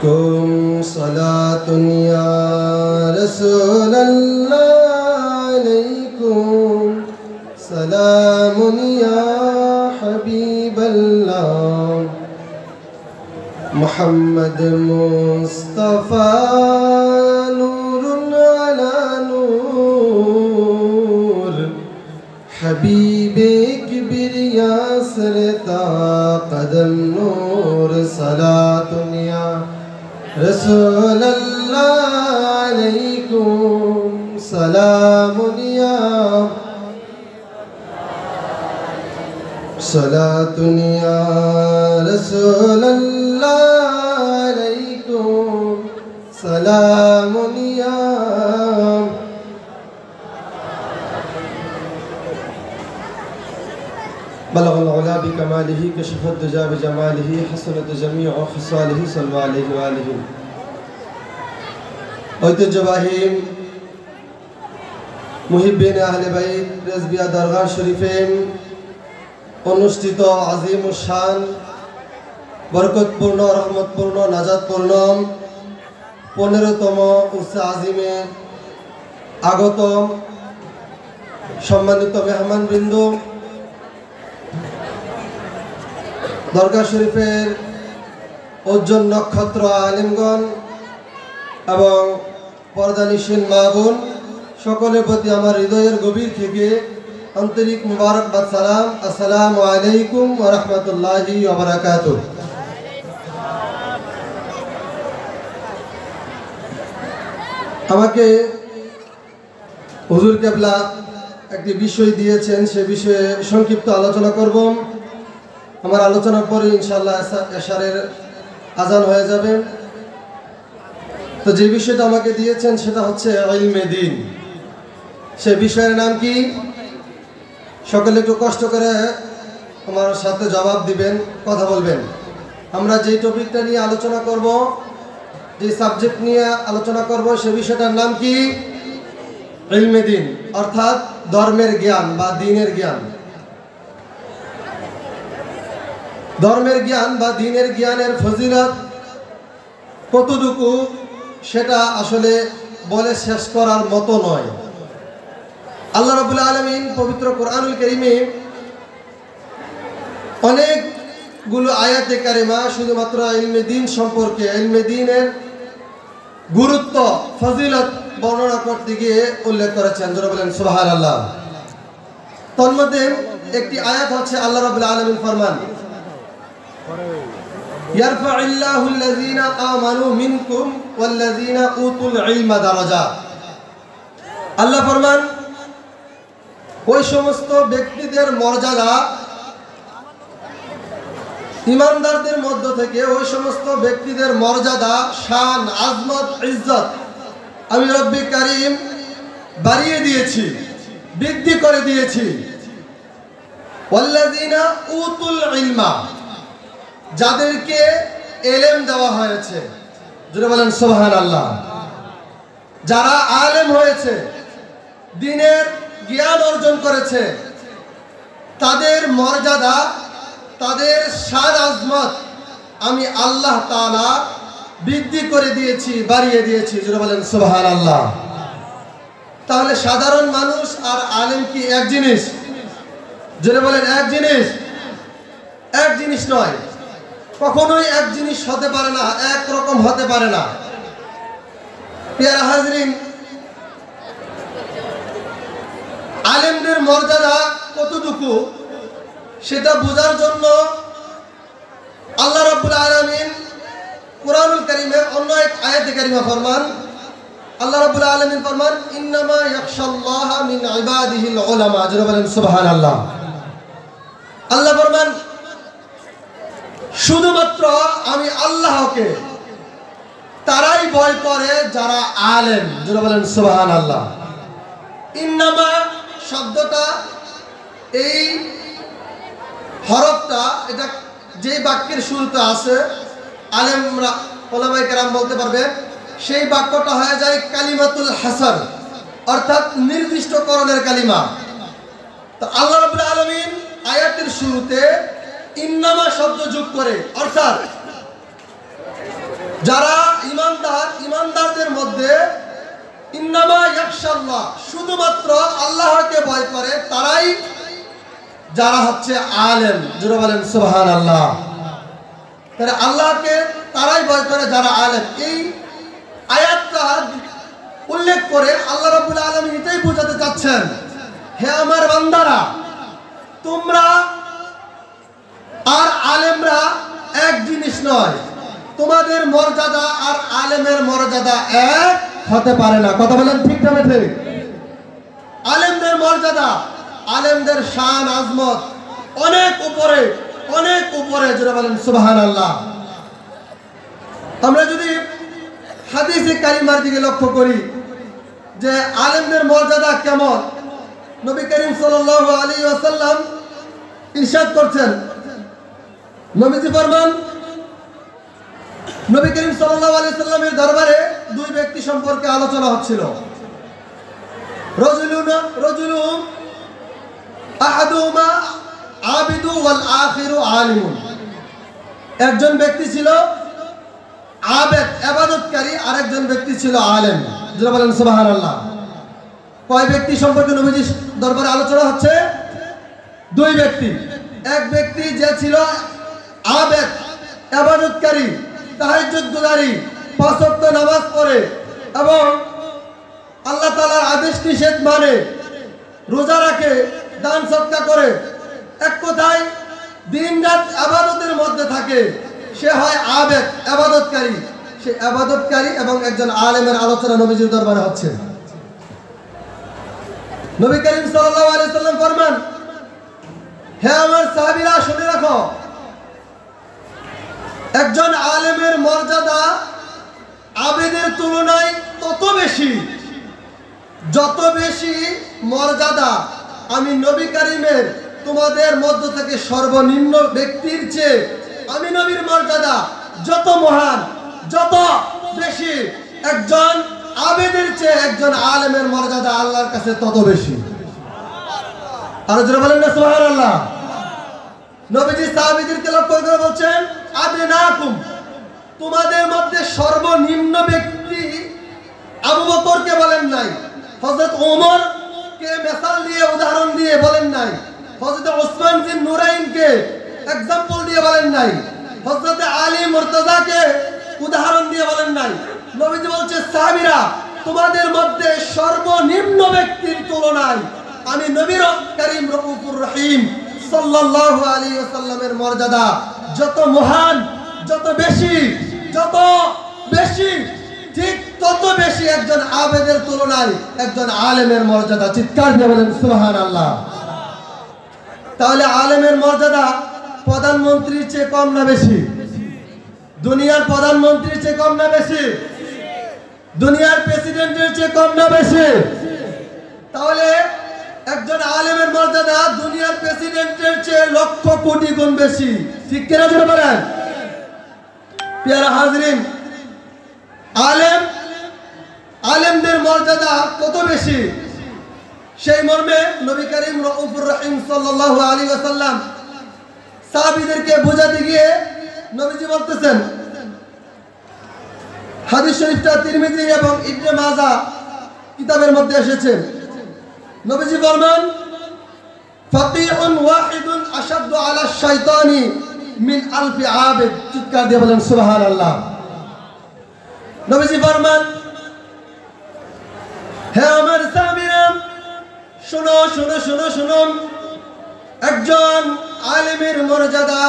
عليكم صلاة يا رسول الله عليكم سلام يا حبيب الله محمد مصطفى نور على نور حبيبك برياسر تا قدم نور صلاة يا رسول الله عليكم سلام يا صلاة يا رسول الله عليكم سلام يا بلغ العلا بكماله كشف الدجى بجماله حسنت جميع خصاله صلى عليه وآله ঐতিহ্যবাহী মুহিব্বিন আহলে বাইত রেজবিয়া দরগাহ শরীফে অনুষ্ঠিত আজিম শান বরকতপূর্ণ রহমতপূর্ণ নাজাতপূর্ণ 15তম উরসে আজিমে আগত সম্মানিত মেহমানবৃন্দ, দরগাহ শরীফের উজ্জ্বল নক্ষত্র আলিমগণ এবং পর্দানিশীন মা বোন সকলের প্রতি আমার হৃদয়ের গভীর থেকে আন্তরিক মুবারকবাদ সালাম। আসসালামু আলাইকুম ওয়া রাহমাতুল্লাহি ওয়া বারাকাতুহু। আমাকে হুজুর কেবলা একটি বিষয় দিয়েছেন, সে বিষয়ে সংক্ষিপ্ত আলোচনা করব। আমার আলোচনার পরে ইনশাআল্লাহ এশারের আজান হয়ে যাবে। তো যে বিষয়টা আমাকে দিয়েছেন সেটা হচ্ছে ইলমে দ্বীন। সে বিষয়ের নাম কি? সকলে একটু কষ্ট করে আমার সাথে জবাব দিবেন, কথা বলবেন। আমরা যেই টপিকটা নিয়ে আলোচনা করব, যে সাবজেক্ট নিয়ে আলোচনা করব, সে বিষয়টার নাম কি? ইলমে দ্বীন, অর্থাৎ ধর্মের জ্ঞান বা দ্বীনের জ্ঞান। ধর্মের জ্ঞান বা দ্বীনের জ্ঞানের ফজিলত কতটুকু সেটা আসলে বলে শেষ করার মতো নয়। আল্লাহ রাব্বুল আলামিন পবিত্র কোরআনুল কারীমে অনেকগুলো আয়াতে কারিমা শুধুমাত্র ইলমে দ্বীন সম্পর্কে, ইলমে দ্বীনের গুরুত্ব ফজিলত বর্ণনা করতে গিয়ে উল্লেখ করেছেন। যারা বলেন সুবহানাল্লাহ। তন্মধ্যে একটি আয়াত হচ্ছে আল্লাহ রাব্বুল আলামিন ফরমান, ইয়ারফা'ুল্লাহু আল্লাযীনা আমানু মিনকুম ওয়াল্লাযীনা উতুল ইলমা দারাজাত। আল্লাহ ফরমান, ওই সমস্ত ব্যক্তিদের মর্যাদা, ঈমানদারদের মধ্য থেকে ওই সমস্ত ব্যক্তিদের মর্যাদা, শান, আজমত, ইজ্জত আমি রব্বি কারীম বাড়িয়ে দিয়েছি, বৃদ্ধি করে দিয়েছি। ওয়াল্লাযীনা উতুল ইলমা, যাদেরকে এলেম দেওয়া হয়েছে। যারা বলেন সুবহানাল্লাহ। যারা আলেম হয়েছে, দ্বীনের জ্ঞান অর্জন করেছে, তাদের মর্যাদা, তাদের শান আজমত আমি আল্লাহ তাআলা বৃদ্ধি করে দিয়েছি, বাড়িয়ে দিয়েছি। যারা বলেন সুবহানাল্লাহ। তাহলে সাধারণ মানুষ আর আলেম কি এক জিনিস? যারা বলেন এক জিনিস? এক জিনিস নয়, কখনোই এক জিনিস হতে পারে না, এক রকম হতে পারে না। প্রিয় হাজরিন, আলেমদের মর্যাদা কতটুকু সেটা বোঝার জন্য আল্লাহ রাব্বুল আলামিন কোরআনুল কারীমের অন্য এক আয়াতে কারিমা ফরমান, আল্লাহ রাব্বুল আলামিন ফরমান, ইন্নামা ইয়াখশাল্লাহা মিন ইবাদিহিল উলামা। যারা বলেন সুবহানাল্লাহ। আল্লাহ ফরমান, শুধুমাত্র আমি আল্লাহকে তারাই ভয় করে যারা আলেম। যারা বলেন সুবহানাল্লাহ। ইন্নামা শব্দটা, এই হরফটা, এটা যে বাক্যের শুরুতে আছে, আলেমরা ওলামায়ে কেরাম বলতে পারবে, সেই বাক্যটা হয়ে যায় কালিমাতুল হাসার, অর্থাৎ নির্দিষ্টকরণের কালিমা। তো আল্লাহ রাব্বুল আলামিন আয়াতের শুরুতে ইন্নামা শব্দ যোগ করে, অর্থাৎ যারা ইমানদারদের মধ্যে ইন্নামা ইয়াখশাল্লাহ, শুধুমাত্র আল্লাহকে ভয় করে তারাই যারা হচ্ছে আলেম। যারা বলেন সুবহানাল্লাহ। তারা আল্লাহকে তারাই ভয় করে যারা আলেম। এই আয়াতটা উল্লেখ করে আল্লাহ রাব্বুল আলামিন এটাই বোঝাতে চাচ্ছেন, হে আমার বান্দারা, তোমরা আর আলেমরা এক জিনিস নয়। তোমাদের মর্যাদা আর আলেমের মর্যাদা এক হতে পারে না। কথা বলেন ঠিক না ঠিক? আলেমদের মর্যাদা, আলেমদের শান আজমত অনেক উপরে, অনেক উপরে। যারা বলেন সুবহানাল্লাহ। আমরা যদি হাদিসে কারিমার দিকে লক্ষ্য করি যে আলেমদের মর্যাদা কেমন, নবী করিম সাল্লাল্লাহু আলাইহি ওয়াসাল্লাম ইরশাদ করছেন, নবীজি ফরমান, নবী করিম সাল্লাল্লাহু আলাইহি ওয়াসাল্লামের দরবারে দুই ব্যক্তি সম্পর্কে আলোচনা হচ্ছিল। রাজুলুন আহাদুহুমা আবিদু ওয়াল আখিরু আলিমুন। একজন ব্যক্তি ছিল আবেদ, ইবাদতকারী, আরেকজন ব্যক্তি ছিল আলেম। যারা বলেন সুবহানাল্লাহ। কয় ব্যক্তি সম্পর্কে নবীজির দরবারে আলোচনা হচ্ছে? দুই ব্যক্তি। এক ব্যক্তি যে ছিল আবেদ, ইবাদতকারী, তাহাজ্জুদকারী, পাঁচ ওয়াক্ত নামাজ পড়ে এবং আল্লাহ তাআলার আদেশ নিষেধ মানে, রোজা রাখে, দান সদকা করে, এক কথায় দিনরাত ইবাদতের মধ্যে থাকে। সে হয় আবেদ, ইবাদতকারী। সে ইবাদতকারী এবং একজন আলেমের আলোচনা নবীজির দরবারে হচ্ছে। নবী করিম সাল্লাল্লাহু আলাইহি সাল্লাম ফরমান, হে আমার সাহাবীরা শুনে রাখো, একজন আলেমের মর্যাদা আবেদের তুলনায় তত বেশি, যত বেশি মর্যাদা আমি নবী করিমের তোমাদের মধ্য থেকে সর্বনিম্ন ব্যক্তির চেয়ে আমি নবীর মর্যাদা যত মহান, যত বেশি, একজন আবেদের চেয়ে একজন আলেমের মর্যাদা আল্লাহর কাছে তত বেশি। আর যারা বলেন না সুবহানাল্লাহ। নবীজি সাহাবীদেরকে লক্ষ্য করে বলছেন, আদনাকুম, তোমাদের মধ্যে সর্বনিম্ন ব্যক্তি আবু বকরকে বলেন নাই, হযরত ওমর কে মিসাল দিয়ে, উদাহরণ দিয়ে বলেন নাই, হযরত ওসমান বিন নুরাইনকে एग्जांपल দিয়ে বলেন নাই, হযরত আলী মুর্তজাকে উদাহরণ দিয়ে বলেন নাই। নবীজি বলছে, সাহাবীরা, তোমাদের মধ্যে সর্বনিম্ন ব্যক্তির তুলনায় আমি নবীর করিম রউফুর রহিম সাল্লাল্লাহু আলাইহি ওয়াসাল্লামের মর্যাদা যত মহান, যত বেশি, যত বেশি, ঠিক তত বেশি একজন আবেদের তুলনায় একজন আলেমের মর্যাদা। চিৎকার দিয়ে বলেন সুবহানাল্লাহ। তাহলে আলেমের মর্যাদা প্রধানমন্ত্রীর চেয়ে কম না বেশি? দুনিয়ার প্রধানমন্ত্রীর চেয়ে কম না বেশি? দুনিয়ার প্রেসিডেন্টের চেয়ে কম না বেশি? তাহলে একজন আলেমের মর্যাদা দুনিয়ার প্রেসিডেন্টের চেয়ে লক্ষ কোটি গুণ বেশি। ঠিক কিনা জোরে বলেন? প্রিয় হাজরিন, আলেমদের মর্যাদা কত বেশি, সেই মর্মে নবী করিম রউফুর রহিম সাল্লাল্লাহু আলাইহি ওয়াসাল্লাম সাহাবীদেরকে বোঝাতে গিয়ে নবীজি বলতেছেন, হাদিস শরীফটা তিরমিজি এবং ইবনে মাজাহ কিতাবের মধ্যে এসেছে। নবীজি ফরমান, ফাকিহুন ওয়াহিদুন আশাদ্দু আলা শাইতানি মিন আলফি আবিদ। চিৎকার দিয়ে বলেন সুবহানাল্লাহ। নবীজি ফরমান, হে আমার সাহাবীরা, শুনো শুনো শুনো শুনো, একজন আলেমের মর্যাদা,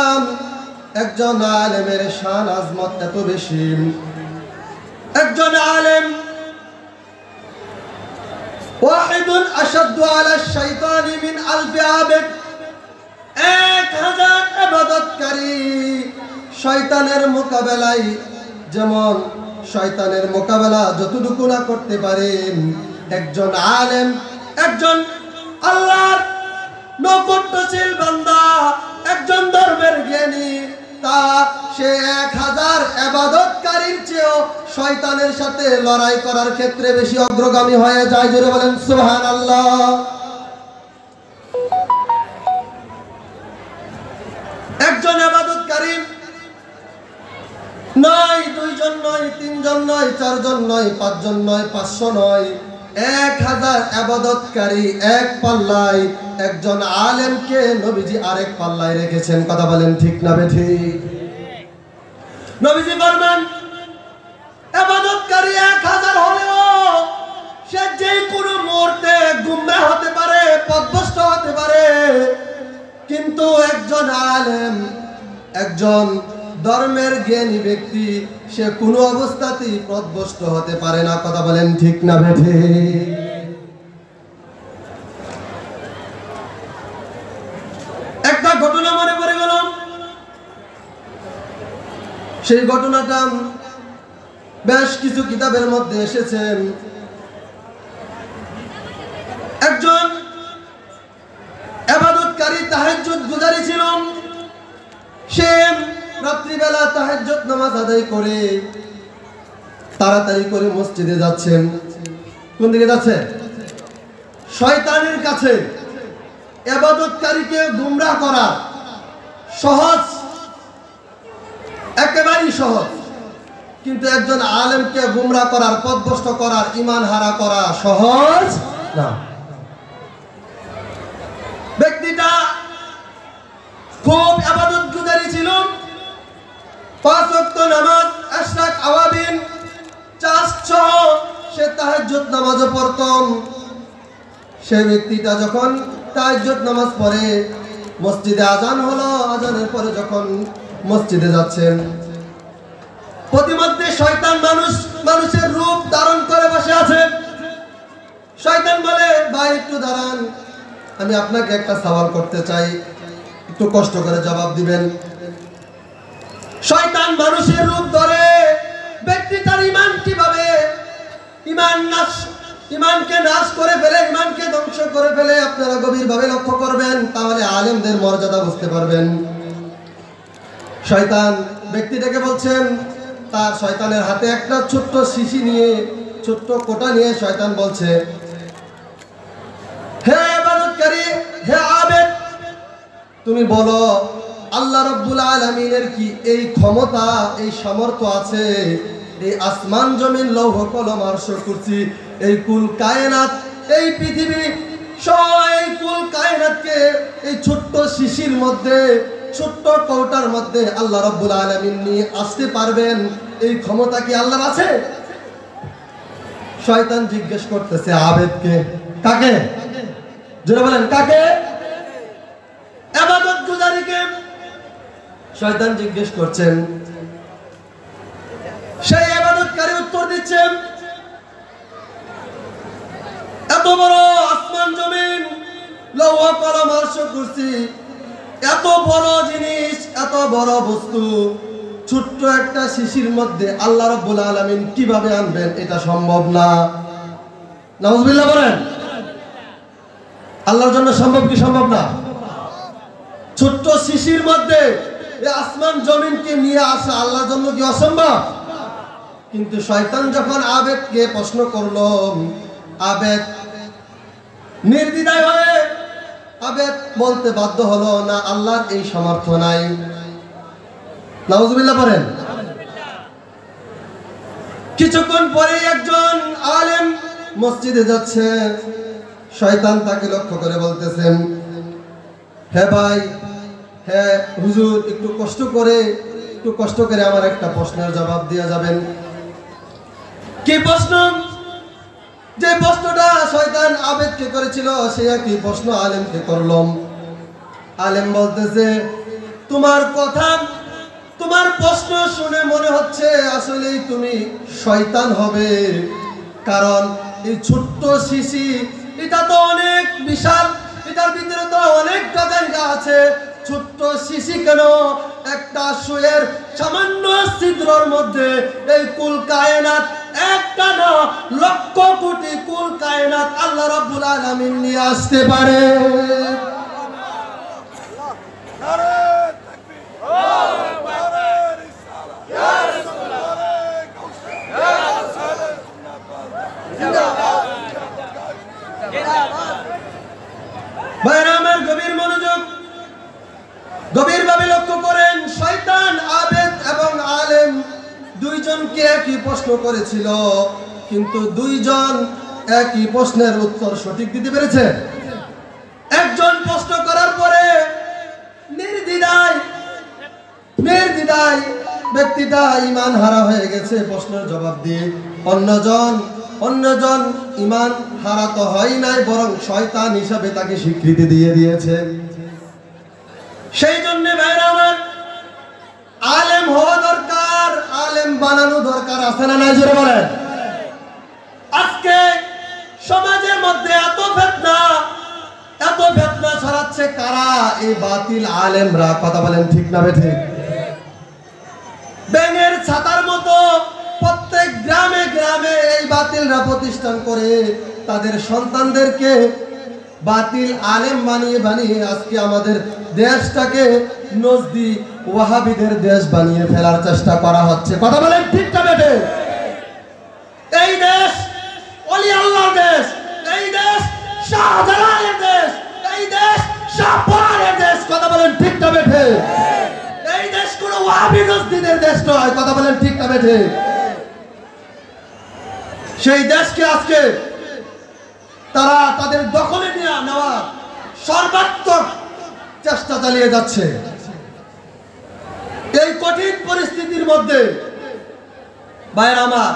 একজন আলেমের শান আজমত এত বেশি, একজন আলেম ওয়াহিদুন আশাদ্দু আলা শাইতানি মিন আলফি আবিদ, 1000 ইবাদতকারী শয়তানের মোকাবেলায় যেমন শয়তানের মোকাবেলা যতটুকু না করতে পারেন, একজন আলেম, একজন আল্লাহর নৈকট্যশীল বান্দা, একজন ধর্মের জ্ঞানী, তা সে 1000 ইবাদতকারীর চেয়েও শয়তানের সাথে লড়াই করার ক্ষেত্রে বেশি অগ্রগামী হয়ে যায়। জোরে বলেন সুবহানাল্লাহ। একজন ইবাদতকারী নয়, 2 জন নয়, 3 জন নয়, 4 জন নয়, 5 জন নয়, 500 নয়, 1000 ইবাদতকারী এক পাল্লায়, একজন আলেমকে নবীজি আরেক পাল্লায় রেখেছেন। কথা বলেন ঠিক না বেঠিক? নবীজি ফরমান ইবাদতকারী 1000 হলেও সে যে কোনো মুহূর্তে গুমরাহ হতে পারে, পথভ্রষ্ট হতে পারে, কিন্তু একজন আলেম, একজন ধর্মের জ্ঞানী ব্যক্তি, সে কোনো অবস্থাতেই পথভ্রষ্ট হতে পারে না। কথা বলেন ঠিক না বেঠিক? একটা ঘটনা মনে পড়ে গেল। সেই ঘটনাটা বেশ কিছু কিতাবের মধ্যে এসেছে। একজন ইবাদতকারী তাহাজ্জুদ গুজারি ছিল। সে রাত্রিবেলা তাহাজ্জুদ নামাজ আদায় করে তাড়াতাড়ি করে মসজিদে যাচ্ছেন। কোন দিকে যাচ্ছে? শয়তানের কাছে। ইবাদতকারীকে গুমরাহ করা সহজ, একেবারেই সহজ, কিন্তু একজন আলেমকে গুমরাহ করার, পথভ্রষ্ট করার, ঈমান হারা করা সহজ না। ব্যক্তিটা খুব ইবাদত গুজারি ছিল। 5 ওয়াক্ত নামাজ, আশরাক আওয়াবিন, চারশো সে তাহাজ্জুদ নামাজও পড়ত। সেই ব্যক্তিটা যখন তাহাজ্জুদ নামাজ পড়ে, মসজিদে আজান হলো, আজানের পরে যখন মসজিদে যাচ্ছেন, প্রতিমধ্যে শয়তান মানুষের রূপ ধারণ করে বসে আছে। শয়তান বলে, ভাই একটু দাঁড়ান, আমি আপনাকে একটা সওয়াল করতে চাই, একটু কষ্ট করে জবাব দিবেন। শয়তান মানুষের রূপ ধরে। ব্যক্তিটার ঈমান কিভাবে ঈমানকে নাশ করে ফেলে, ঈমানকে ধ্বংস করে ফেলে, আপনারা গভীরভাবে লক্ষ্য করবেন, তাহলে আলেমদের মর্যাদা বুঝতে পারবেন। শয়তান ব্যক্তিটাকে বলছেন, তার শয়তানের হাতে একটা ছোট্ট শিশি নিয়ে, ছোট্ট কোটা নিয়ে শয়তান বলছে, হে ইবাদতকারী, হে আবেদ, তুমি বলো আল্লাহ রাব্বুল আলামিনের কি এই ক্ষমতা, এই সামর্থ্য আছে, এই আসমান জমিন লৌহ কলম আরশ কুরসি, এই কুল কায়নাত, এই পৃথিবী এই কুল কায়নাতকে এই ছোট্ট শিশির মধ্যে, ছোট্ট কৌটার মধ্যে আল্লাহ রাব্বুল আলামিন নিয়ে আসতে পারবেন? এই ক্ষমতা কি আল্লাহর আছে? শয়তান জিজ্ঞেস করতেছে আবেদকে। কাকে? জোরে বলেন, কাকে? ইবাদত গুজারিকে শয়তান জিজ্ঞেস করছেন। সেই ইবাদতকারী উত্তর দিচ্ছেন, এত বড় আসমান জমিন, লৌহ কলম আরশ কুরসি, এত বড় জিনিস, এত বড় বস্তু ছোট্ট একটা শিশির মধ্যে আল্লাহ রাব্বুল আলামিন কিভাবে আনবেন? এটা সম্ভব না। নাউজুবিল্লাহ বলেন। আল্লাহর জন্য সম্ভব কি সম্ভব না? ছোট্ট শিশির মধ্যে এই আসমান জমিনকে নিয়ে আসা আল্লাহর জন্য কি অসম্ভব? কিন্তু শয়তান যখন আবেদকে প্রশ্ন করলো, আবেদ নির্দ্বিধায় হয়ে আবেদ বলতে বাধ্য হলো, না, আল্লাহর এই সামর্থ্য নাই। নাউজুবিল্লাহ বলেন। কিছুক্ষণ পরে একজন আলেম মসজিদে যাচ্ছে। শয়তান তাকে লক্ষ্য করে বলতেছেন, হে ভাই, হে হুজুর, একটু কষ্ট করে আমার একটা প্রশ্নের জবাব দিয়ে যাবেন। কি প্রশ্ন? যে প্রশ্নটা শয়তান আবেদকে করেছিল, সেই একই প্রশ্ন আলেমকে করলাম। আলেম বলতেছে, তোমার কথা, তোমার প্রশ্ন শুনে মনে হচ্ছে আসলেই তুমি শয়তান হবে, কারণ এই ছোট্ট শিশি, এটা তো অনেক বিশাল, এটার ভিতরে তো অনেকটা জায়গা আছে। ছোট্ট শিশি কেন? একটা সুয়ের সামান্য ছিদ্রর মধ্যে এই কুল কায়নাত, একটা না, লক্ষ কোটি কুল কায়নাত আল্লাহ রাব্বুল আলামিন নিয়ে আসতে পারে। ভাইরা আমার, গভীর মনোযোগ, গভীরভাবে লক্ষ্য করেন। শয়তান, আবেদ এবং আলেম দুইজনকে দুজনকে একই প্রশ্ন করেছিল, কিন্তু দুইজন একই প্রশ্নের উত্তর সঠিক দিতে পেরেছে। একজন প্রশ্ন করার পরে নির্দ্বিধায় ব্যক্তিটা ঈমান হারা হয়ে গেছে প্রশ্নের জবাব দিয়ে। অন্যজন ঈমান হারা তো হয় নাই, বরং শয়তান হিসাবে তাকে স্বীকৃতি দিয়ে দিয়েছে। সেই জন্য ভাইরা আমার, আলেম হওয়া দরকার, আলেম বানানো দরকার, আছে না নাই জোরে বলেন। আজকে সমাজের মধ্যে এত ফিতনা ছড়াচ্ছে কারা? এই বাতিল আলেমরা। কথা বলেন ঠিক না বেঠিক? ব্যাঙের ছাতার মতো প্রত্যেক গ্রামে গ্রামে এই বাতিলরা প্রতিষ্ঠান করে তাদের সন্তানদেরকে বাতিল আলেম বানিয়ে আজকে আমাদের দেশটাকে নজদি ওয়াহাবিদের দেশ বানিয়ে ফেলার চেষ্টা করা হচ্ছে। কথা বলেন ঠিক না বেঠিক? এই দেশ ওলি আল্লাহর দেশ, এই দেশ শাহজালালের দেশ, এই দেশ শাহপরানের দেশ। কথা বলেন ঠিক না বেঠিক? এই দেশ কোন ওয়াহাবি নজদিদের দেশ নয়। কথা বলেন ঠিক না বেঠিক? সেই দেশকে আজকে তারা তাদের দখলে নেওয়ার সর্বাত্মক চেষ্টা চালিয়ে যাচ্ছে। এই কঠিন পরিস্থিতির মধ্যে ভাইরা আমার,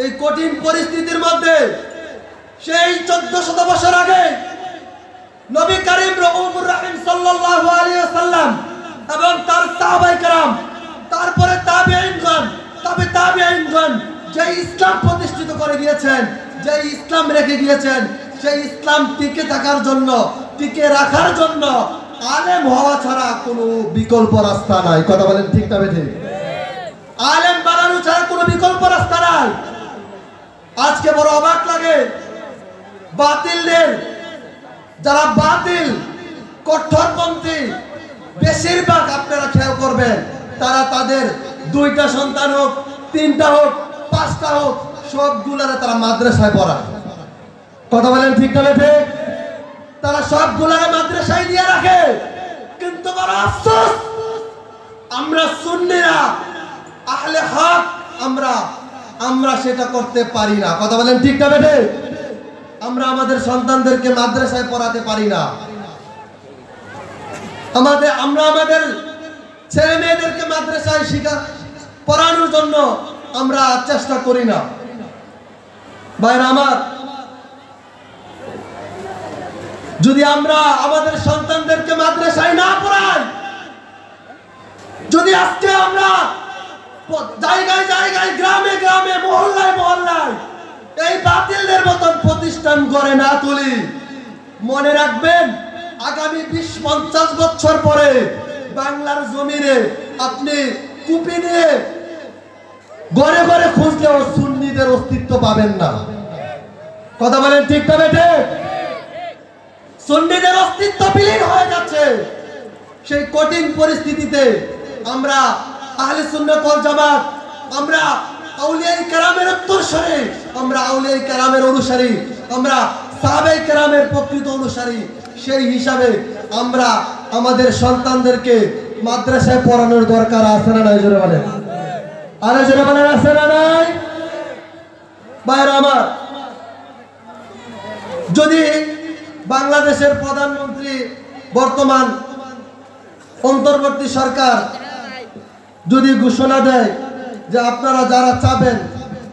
এই কঠিন পরিস্থিতির মধ্যে সেই 1400 বছর আগে নবী করিম রউফুর রহিম সাল্লাল্লাহু আলাইহি ওয়াসাল্লাম এবং তার সাহাবায়ে কেরাম, তারপরে তাবেঈনগণ যে ইসলাম প্রতিষ্ঠিত করে গিয়েছেন, যে ইসলাম রেখে গিয়েছেন, সেই ইসলাম টিকে থাকার জন্য, টিকে রাখার জন্য আলেম হওয়া ছাড়া কোনো বিকল্প রাস্তা নাই। কথা বলেন ঠিক না বেঠিক? আলেম বানানো ছাড়া কোনো বিকল্প রাস্তা নাই। আজকে বড় অবাক লাগে, বাতিলদের যারা বাতিল কঠোরপন্থী, বেশিরভাগ আপনারা খেয়াল করবেন, তারা তাদের 2টা সন্তান হোক, 3টা হোক, 5টা হোক, সবগুলারে তারা মাদ্রাসায় পড়ায়। কথা বলেন ঠিক না বেঠিক? তারা সবগুলারে মাদ্রাসায় দিয়ে রাখে। কিন্তু বড় আফসোস, আমরা সুন্নিরা, আহলে হক, আমরা সেটা করতে পারি না। কথা বলেন ঠিক না বেঠিক? আমরা আমাদের সন্তানদেরকে মাদ্রাসায় পড়াতে পারি না। আমরা আমাদের ছেলে মেয়েদেরকে মাদ্রাসায় পড়ানোর জন্য আমরা চেষ্টা করি না। ভাইরা আমার, যদি আমরা আমাদের সন্তানদেরকে মাদ্রাসায় না পড়াই, যদি আজকে আমরা জায়গায় জায়গায়, গ্রামে গ্রামে, মহল্লায় মহল্লায় এই বাতিলদের মতন প্রতিষ্ঠান গড়ে না তুলি, মনে রাখবেন আগামী 20-50 বছর পরে বাংলার জমিনে আপনি কুপি নিয়ে ঘরে ঘরে খুঁজলেও সুন্নিদের অস্তিত্ব পাবেন না। কথা বলেন ঠিক না বেঠিক? সুন্নিদের অস্তিত্ব বিলীন হয়ে যাচ্ছে। সেই কঠিন পরিস্থিতিতে আমরা আহলে সুন্নাত ওয়াল জামাত, আমরা আউলিয়ায়ে কেরামের উত্তরসূরি, আমরা আউলিয়ায়ে কেরামের অনুসারী, আমরা সাহাবায়ে কেরামের প্রকৃত অনুসারী, সেই হিসাবে আমরা আমাদের সন্তানদেরকে মাদ্রাসায় পড়ানোর দরকার আছে না নাই জোরে বলেন? আরে জোরে বলেন, আছে না নাই? ভাইরা আমার, যদি বাংলাদেশের প্রধানমন্ত্রী, বর্তমান অন্তর্বর্তী সরকার যদি ঘোষণা দেয় যে আপনারা যারা চাবেন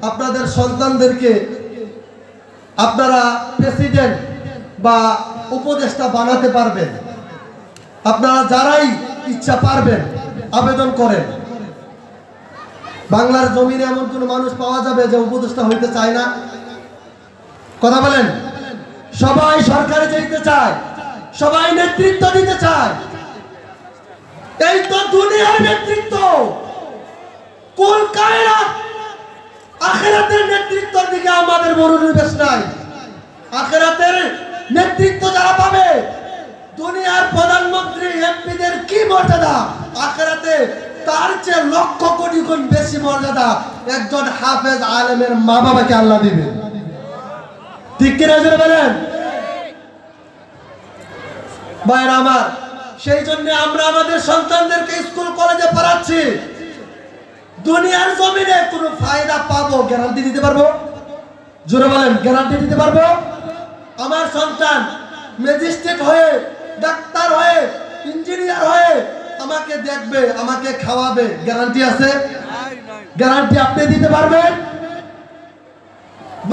আপনাদের সন্তানদেরকে আপনারা প্রেসিডেন্ট বা উপদেষ্টা বানাতে পারবেন, আপনারা যারাই ইচ্ছা পারবেন আবেদন করেন। বাংলার জমিনে এমন কোন মানুষ পাওয়া যাবে যে উপদেষ্টা হইতে চায় না? কথা বলেন। সবাই সরকারে যেতে চায়, সবাই নেতৃত্ব দিতে চায়। এই তো দুনিয়ার নেতৃত্ব, কুল কায়নাত, আখিরাতের নেতৃত্বের দিকে আমাদের মনোনিবেশ নাই। আখিরাতের নেতৃত্ব যারা পাবে, দুনিয়ার প্রধানমন্ত্রী, এমপিদের কি মর্যাদা, আখিরাতে তার চেয়ে লক্ষ কোটি গুণ বেশি মর্যাদা একজন হাফেজ আলেমের মা বাবাকে আল্লাহ দিবে। ঠিক কিনা জোরে বলেন? ভাইরা আমার, সেই জন্য আমরা আমাদের সন্তানদেরকে স্কুল কলেজে পড়াচ্ছি। দুনিয়ার জমিনে কোনো ফায়দা পাবো গ্যারান্টি দিতে পারবো? জোরে বলেন, গ্যারান্টি দিতে পারবো? আমার সন্তান ম্যাজিস্ট্রেট হয়ে, ডাক্তার হয়ে, ইঞ্জিনিয়ার হয়ে আমাকে দেখবে, আমাকে খাওয়াবে, গ্যারান্টি আছে? গ্যারান্টি আপনি দিতে পারবেন?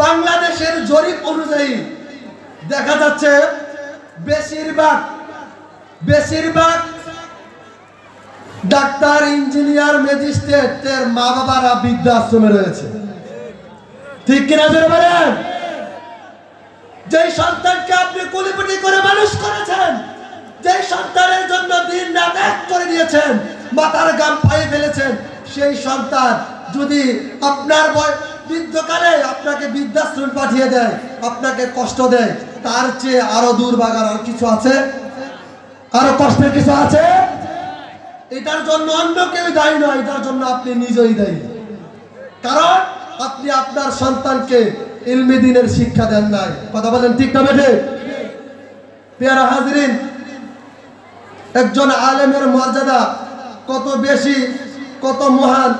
বাংলাদেশের জরিপ অনুযায়ী দেখা যাচ্ছে বেশিরভাগ ডাক্তার, ইঞ্জিনিয়ার, ম্যাজিস্ট্রেটের মা বাবারা বৃদ্ধাশ্রমে রয়েছে। ঠিক কিনা জোরে বলেন? যে সন্তানকে আপনি কুলিপুটি করে মানুষ করেছেন, যে সন্তানের জন্য দিন রাত এক করে দিয়েছেন, মাথার ঘাম পায়ে ফেলেছেন, সেই সন্তান যদি আপনার বৃদ্ধকালে আপনাকে বৃদ্ধাশ্রম পাঠিয়ে দেয়, আপনাকে কষ্ট দেয়, তার চেয়ে আরো দুর্ভাগার আর কিছু আছে? আরো কষ্টের কিছু আছে? এটার জন্য অন্য কেউ দায়ী নয়, এটার জন্য আপনি নিজেই দায়ী। কারণ আপনি আপনার সন্তানকে ইলমে দ্বীনের শিক্ষা দেন নাই। কথা বলেন ঠিক না বেঠে? পেয়ারা হাজরিন, একজন আলেমের মর্যাদা কত বেশি, কত মহান,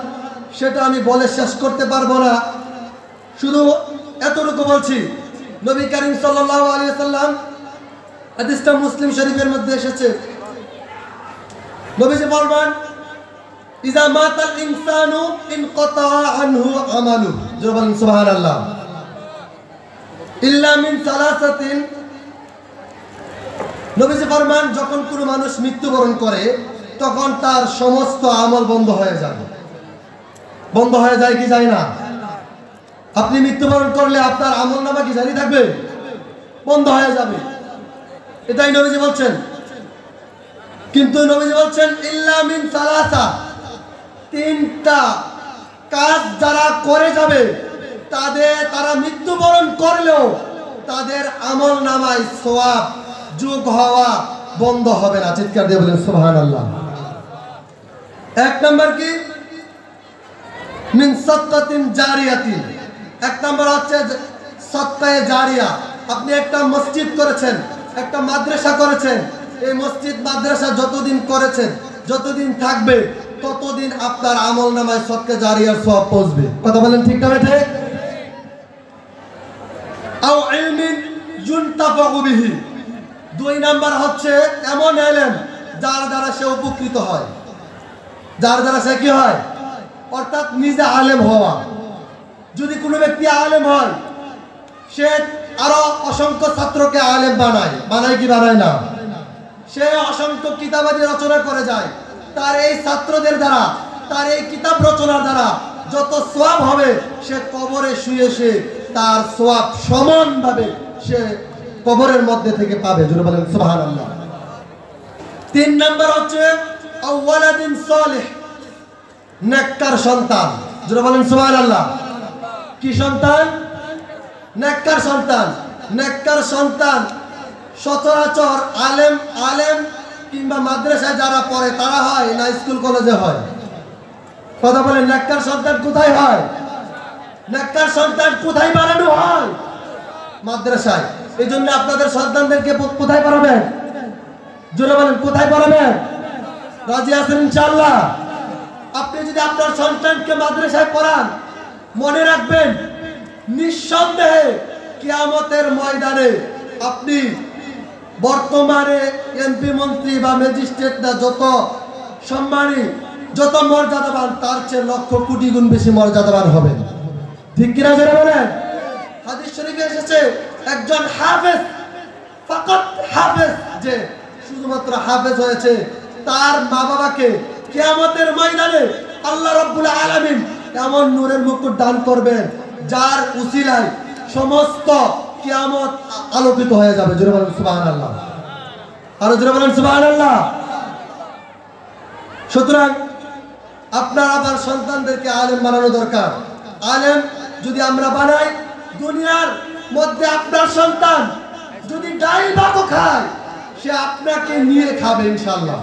সেটা আমি বলে শেষ করতে পারবো না। শুধু এতটুকু বলছি, নবী করিম সাল্লাল্লাহু আলাইহি ওয়াসাল্লাম, হাদিসটা মুসলিম শরীফের মধ্যে এসেছে, নবীজি বলবেন, ইজা মাতাল ইনসানু ইনকাতা আনহু আমালু, জোরে বলেন সুবহানাল্লাহ, ইল্লা মিন সালাসাতিন। নবীজি ফরমান, যখন কোনো মানুষ মৃত্যুবরণ করে তখন তার সমস্ত আমল বন্ধ হয়ে যায়। বন্ধ হয়ে যায় কি যায় না? আপনি মৃত্যুবরণ করলে আপনার আমলনামা কি জারি থাকবে? বন্ধ হয়ে যাবে। এটাই নবীজি বলছেন। কিন্তু নবীজি বলছেন ইল্লা মিন সালাসা, তিনটা কাজ যারা করে যাবে তারা মৃত্যুবরণ করলেও তাদের আমলনামায় সওয়াব যোগ হওয়া বন্ধ হবে না। চিৎকার দিয়ে বলেন সুবহানাল্লাহ। এক নাম্বার কি? মিন সাদকাতিন জারিয়াতিন। এক নাম্বার হচ্ছে সাদকায়ে জারিয়া। আপনি একটা মসজিদ করেছেন, একটা মাদ্রাসা করেছেন, এই মসজিদ মাদ্রাসা যতদিন করেছেন, যতদিন থাকবে, ততদিন আপনার আমলনামায় সাদকা জারিয়ার সওয়াব পৌঁছবে। কথা বলেন ঠিক না বেঠে? আও ইলমিন ইউনতাফাউ বিহি। দুই নাম্বার হচ্ছে এমন ইলম যার দ্বারা সে উপকৃত হয়, যার দ্বারা সে কি হয়, অর্থাৎ নিজে আলেম হওয়া। যদি কোনো ব্যক্তি আলেম হয়, সে আরো অসংখ্য ছাত্রকে আলেম বানায় কি বানায় না? সে অসংখ্য কিতাবাদি রচনা করে যায়, তার এই ছাত্রদের দ্বারা, তার এই কিতাব রচনার দ্বারা যত সওয়াব হবে, সে কবরে শুয়ে সে তার সওয়াব সমানভাবে সে কবরের মধ্যে থেকে পাবে। জোরে বলেন সুবহানাল্লাহ। তিন নাম্বার হচ্ছে আওয়ালাদিন সালেহ, নেককার সন্তান। জোরে বলেন সুবহানাল্লাহ। কি সন্তান? নেককার সন্তান। নেককার সন্তান সচরাচর আলেম কিংবা মাদ্রাসায় যারা পড়ে তারা হয় না স্কুল কলেজে হয়? কথা বলেন, নেককার সন্তান কোথায় হয়? নেককার সন্তান কোথায় বানানো হয়? মাদ্রাসায়। এই জন্য আপনাদের সন্তানদেরকে কোথায় পড়াবেন? জোরে বলেন, কোথায় পড়াবেন? রাজি আছেন ইনশাআল্লাহ? আপনি যদি আপনার সন্তানকে মাদ্রাসায় পড়ান, মনে রাখবেন নিঃসন্দেহে কিয়ামতের ময়দানে আপনি বর্তমানে এমপি, মন্ত্রী বা ম্যাজিস্ট্রেটরা যত সম্মানী, যত মর্যাদাবান, তার চেয়ে লক্ষ কোটি গুণ বেশি মর্যাদাবান হবেন। ঠিক কিনা জোরে বলেন? হাদিস শরীফে এসেছে, একজন হাফেজ, ফাকাত হাফেজ, যে শুধুমাত্র হাফেজ হয়েছে, তার মা বাবাকে কিয়ামতের ময়দানে আল্লাহ রাব্বুল আলামিন এমন নূরের মুকুট দান করবেন যার উসিলায় সমস্ত কিয়ামত আলোকিত হয়ে যাবে। জোরে বলেন সুবহানাল্লাহ। আরো জোরে বলেন সুবহানাল্লাহ। সুতরাং আপনার আবার সন্তানদেরকে আলেম বানানো দরকার। আলেম যদি আমরা বানাই, দুনিয়ার মধ্যে আপনার সন্তান যদি ডাল ভাত খায়, সে আপনাকে নিয়ে খাবে ইনশাআল্লাহ।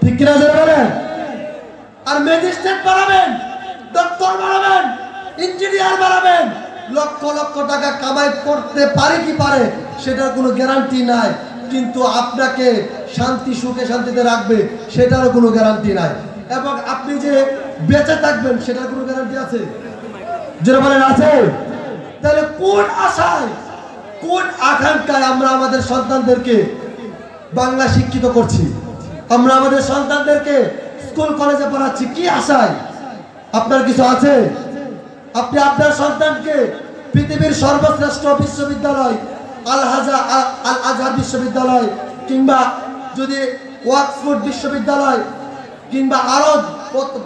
ঠিক কিনা জোরে বলেন? আর ম্যাজিস্ট্রেট বানাবেন, ডক্টর বানাবেন, ইঞ্জিনিয়ার বানাবেন, লক্ষ লক্ষ টাকা কামাই করতে পারে কি পারে সেটার কোনো গ্যারান্টি নাই, কিন্তু আপনাকে শান্তি সুখে শান্তিতে রাখবে সেটারও কোনো গ্যারান্টি নাই। এবং আপনি যে বেঁচে থাকবেন সেটার কোনো গ্যারান্টি আছে? যারা বলেন আছে, তাহলে কোন আশায় কোন আকাঙ্ক্ষায় আমরা আমাদের সন্তানদেরকে বাংলা শিক্ষিত করছি, আমরা আমাদের সন্তানদেরকে স্কুল কলেজে পড়াচ্ছি কি আশায়? আপনার কিছু আছে? আপনি আপনার সন্তানকে পৃথিবীর সর্বশ্রেষ্ঠ বিশ্ববিদ্যালয় আল আজহার বিশ্ববিদ্যালয় কিংবা যদি অক্সফোর্ড বিশ্ববিদ্যালয় কিংবা আরো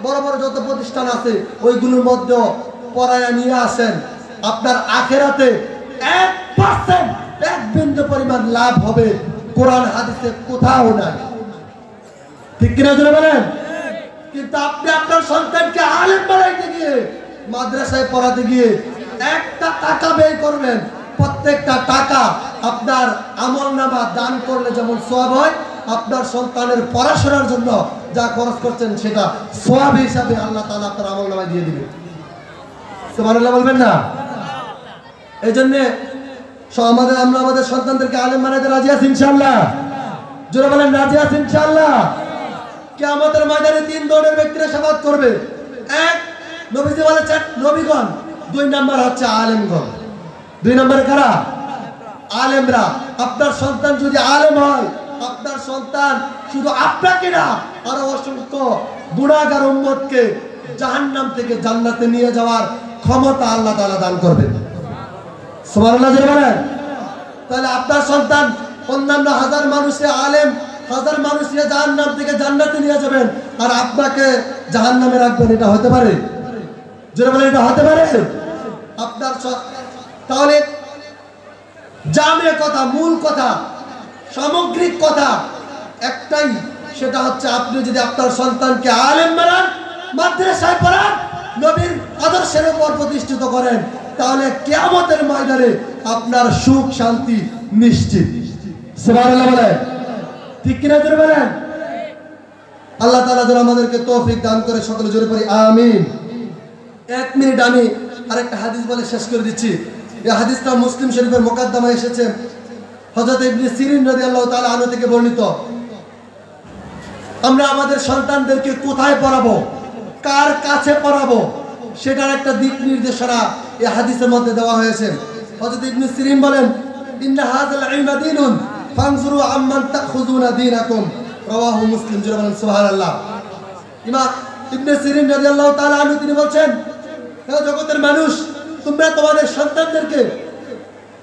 বড় বড় যত প্রতিষ্ঠান আছে ওইগুলোর মধ্যে পড়ায়া নিয়ে আসেন, আপনার আখেরাতে 1% 1 বিন্দু পরিমাণ লাভ হবে কোরআন হাদিসে কোথাও নাই। ঠিক কিনা জোরে বলেন? কিন্তু আপনি আপনার সন্তানকে আলেম বানাইতে গিয়ে মাদ্রাসায় পড়াতে গিয়ে একটা টাকা ব্যয় করবেন, প্রত্যেকটা টাকা আপনার আমলনামা দান করলে যেমন সওয়াব হয়, আপনার সন্তানের পড়াশোনার জন্য যা খরচ করছেন সেটা সওয়াব হিসাবে আল্লাহ তাআলা আপনার আমলনামায় দিয়ে দিবেন। সুবহানাল্লাহ বলবেন না? এই জন্য আমরা আমাদের সন্তানদেরকে আলেম বানাইতে রাজি আছি ইনশাআল্লাহ। জোরে বলেন রাজি আছি ইনশাআল্লাহ। কিয়ামতের ময়দানে 3 ধরনের ব্যক্তিরা শাফাআত করবে। 1, নবীজি বলেছেন নবীগণ। 2 নাম্বার হচ্ছে আলেমগণ। 2 নম্বরে কারা? আলেমরা। আপনার সন্তান যদি আলেম হয়, আপনার সন্তান শুধু আপনাকে না আরো অসংখ্য গুনাহগার উম্মতকে জাহান্নাম থেকে জান্নাতে নিয়ে যাওয়ার ক্ষমতা আল্লাহ তাআলা দান করবেন। সুবহানাল্লাহ বলেন। তাহলে আপনার সন্তান অন্যান্য হাজার মানুষে আলেম, হাজার মানুষকে জাহান্নাম থেকে জান্নাতে নিয়ে যাবেন, আর আপনাকে জাহান্নামে রাখবেন, এটা হতে পারে? যারা বলেন এটা হতে পারে? আপনার তাহলে জামে কথা, মূল কথা, সামগ্রিক কথা একটাই, সেটা হচ্ছে আপনি যদি আপনার সন্তানকে আলেম বানান, মাদ্রাসায় পড়ান, নবীর আদর্শের উপর প্রতিষ্ঠিত করেন, তাহলে কিয়ামতের ময়দানে আপনার সুখ শান্তি নিশ্চিত। সুবহানাল্লাহ বলেন। ঠিক কিনা জোরে বলেন? আল্লাহ তাআলা যেন আমাদেরকে তৌফিক দান করে, সকলে জোরে পড়ি আমিন। 1 মিনিট আমি আরেকটা হাদিস বলে শেষ করে দিচ্ছি। এই হাদিসটা মুসলিম শরীফের মুকাদ্দমায় এসেছে। হযরত ইবনে সিরিন রাদিয়াল্লাহু তাআলা আনহু থেকে বর্ণিত। আমরা আমাদের সন্তানদেরকে কোথায় পড়াবো, কার কাছে পড়াবো, সেটার একটা দিক নির্দেশনা এই হাদিসের মধ্যে দেওয়া হয়েছে। হযরত ইবনে সিরিন বলেন, ইন্না হাযাল ইলমা দীনুন ফানজুরু আম্মান তাখুযুনা দীনাকুম, রাওয়াহু মুসলিম। জোরে বলেন সুবহানাল্লাহ। ইমাম ইবনে সিরিন রাদিয়াল্লাহু তাআলা আনহু তিনি বলেন, হে জগতের মানুষ, তোমরা তোমাদের সন্তানদেরকে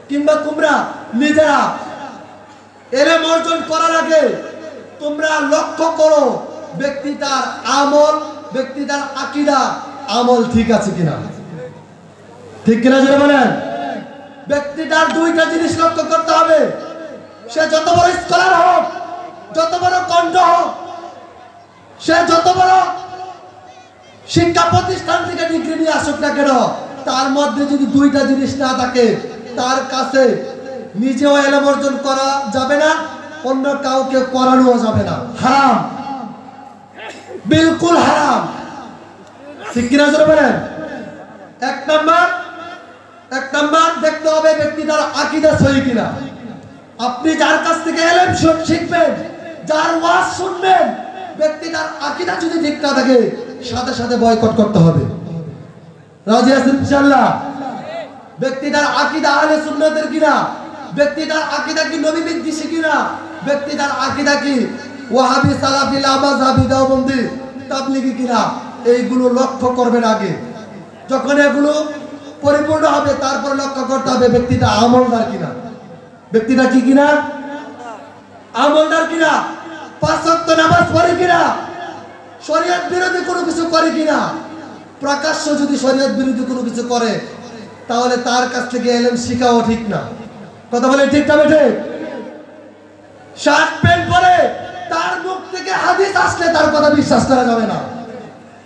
কিংবা তোমরা নিজেরা ইলম অর্জন করার আগে তোমরা লক্ষ্য করো ব্যক্তিটার আমল, ব্যক্তিটার আকীদা, আমল ঠিক আছে কিনা। ঠিক কিনা জোরে বলেন? ব্যক্তিটার 2টা জিনিস লক্ষ্য করতে হবে। সে যত বড় স্কলার হোক, যত বড় কণ্ঠ হোক, সে যত বড় শিক্ষা প্রতিষ্ঠান থেকে ডিগ্রি নিয়ে আসুক না কেন, তার মধ্যে যদি 2টা জিনিস না থাকে, তার কাছে নিজেও ইলম অর্জন করা যাবে না, অন্য কাউকে করানো যাবে না। হারাম, বিলকুল হারাম। ঠিক কিনা জোরে বলেন? 1 নাম্বার দেখতে হবে ব্যক্তিটার আকীদা সহি কিনা। আপনি যার কাছ থেকে ইলম শিখবেন, যার ওয়াজ শুনবেন, ব্যক্তিটার আকীদা যদি ঠিক না থাকে, সাথে সাথে বয়কট করতে হবে। রাজি আছেন ইনশাআল্লাহ? ব্যক্তিটার আকীদা আহলে সুন্নাতের কিনা, ব্যক্তিটার আকীদা কি নবী বিদ্বেষী কিনা, ব্যক্তিটার আকীদা কি ওয়াহাবি, সালাফি, লামাযহাবি, দেওবন্দি, তাবলিগি কিনা, এইগুলো লক্ষ্য করবেন আগে। যখন এগুলো পরিপূর্ণ হবে, তারপর লক্ষ্য করতে হবে ব্যক্তিটা আমলদার কিনা। ব্যক্তিটা কি কিনা? আমলদার কিনা, 5 ওয়াক্ত নামাজ পড়ে কিনা, শরীয়ত বিরোধী কোনো কিছু করে কিনা। প্রকাশ্য যদি শরীয়ত বিরোধী কোনো কিছু করে, তাহলে তার কাছ থেকে ইলম শিখাও ঠিক না। কথা বলে ঠিক না বেঠে? শার্ট প্যান্ট পরে তার মুখ থেকে হাদিস আসলে তার কথা বিশ্বাস করা যাবে না,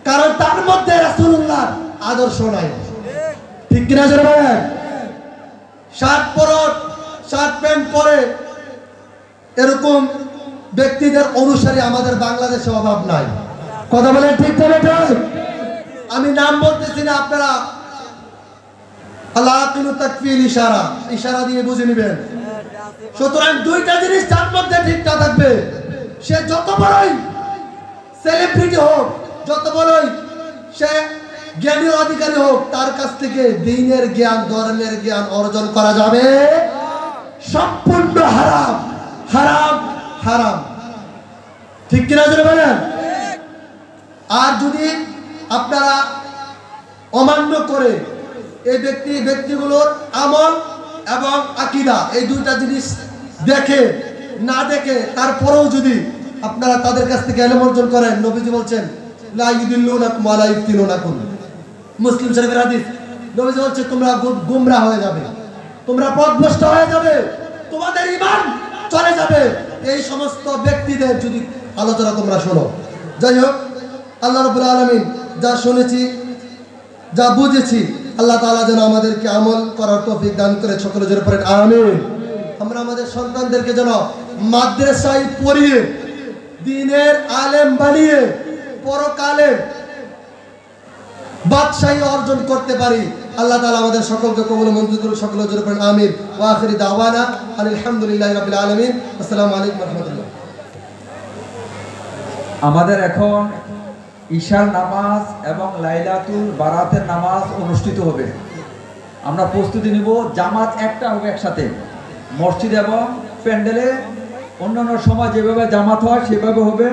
কারণ তার মধ্যে রাসূলুল্লাহর আদর্শ নাই। ঠিক কিনা জোরে বলেন? শার্ট প্যান্ট পরে এরকম ব্যক্তিদের অনুসারী আমাদের বাংলাদেশে অভাব নাই। কথা বলেন ঠিক না বেঠে? আমি নাম বলতেছি না, আপনারা আলাকিনু তাকফিল ইশারা দিয়ে বুঝে নেবেন। সুতরাং 2টা জিনিস তার মধ্যে ঠিকঠাক থাকবে, সে যত বড়ই সেলিব্রিটি হোক, যত বড়ই সে জ্ঞানী অধিকারী হোক, তার কাছ থেকে দ্বীনের জ্ঞান, ধর্মের জ্ঞান অর্জন করা যাবে সম্পূর্ণ হারাম, হারাম, হারাম। ঠিক কিনা জোরে বলেন? আর যদি আপনারা অমান্য করে এই ব্যক্তিগুলোর আমল এবং আকীদা এই দুইটা জিনিস দেখে না দেখে তারপরেও যদি আপনারা তাদের কাছ থেকে ইলম অর্জন করেন, নবীজি বলছেন লা ইউদিল্লুনাকুম ওয়া লা ইফতিনুনাকুম। মুসলিম শরীফের হাদিস, নবীজি বলছে তোমরা গোমরা হয়ে যাবে, তোমরা পথভ্রষ্ট হয়ে যাবে, তোমাদের ঈমান চলে যাবে এই সমস্ত ব্যক্তিদের যদি আলোচনা তোমরা শোনো। যাই হোক, আল্লাহ রাব্বুল আলামিন যা শুনেছি, যা বুঝেছি, আল্লাহ তাআলা যেন আমাদেরকে আমল করার তৌফিক দান করে। সকলে জোরে পড়েন আমিন। আমরা আমাদের সন্তানদেরকে যেন মাদ্রাসায় পড়িয়ে দ্বীনের আলেম বানিয়ে পরকালে বাদশাহী অর্জন করতে পারি। আল্লাহ তাআলা আমাদের সকলকে কবুল মঞ্জুর করুন। সকলে জোরে পড়েন আমিন। ওয়া আখিরি দাওয়ানা আলহামদুলিল্লাহি রাব্বিল আলামিন। আসসালামু আলাইকুম ওয়া রাহমাতুল্লাহ। আমাদের এখন ঈশার নামাজ এবং লাইলাতুল বারাতের নামাজ অনুষ্ঠিত হবে। আমরা প্রস্তুতি নিব। জামাত একটা হবে একসাথে মসজিদ এবং প্যান্ডেলে। অন্যান্য সময় যেভাবে জামাত হয় সেভাবে হবে।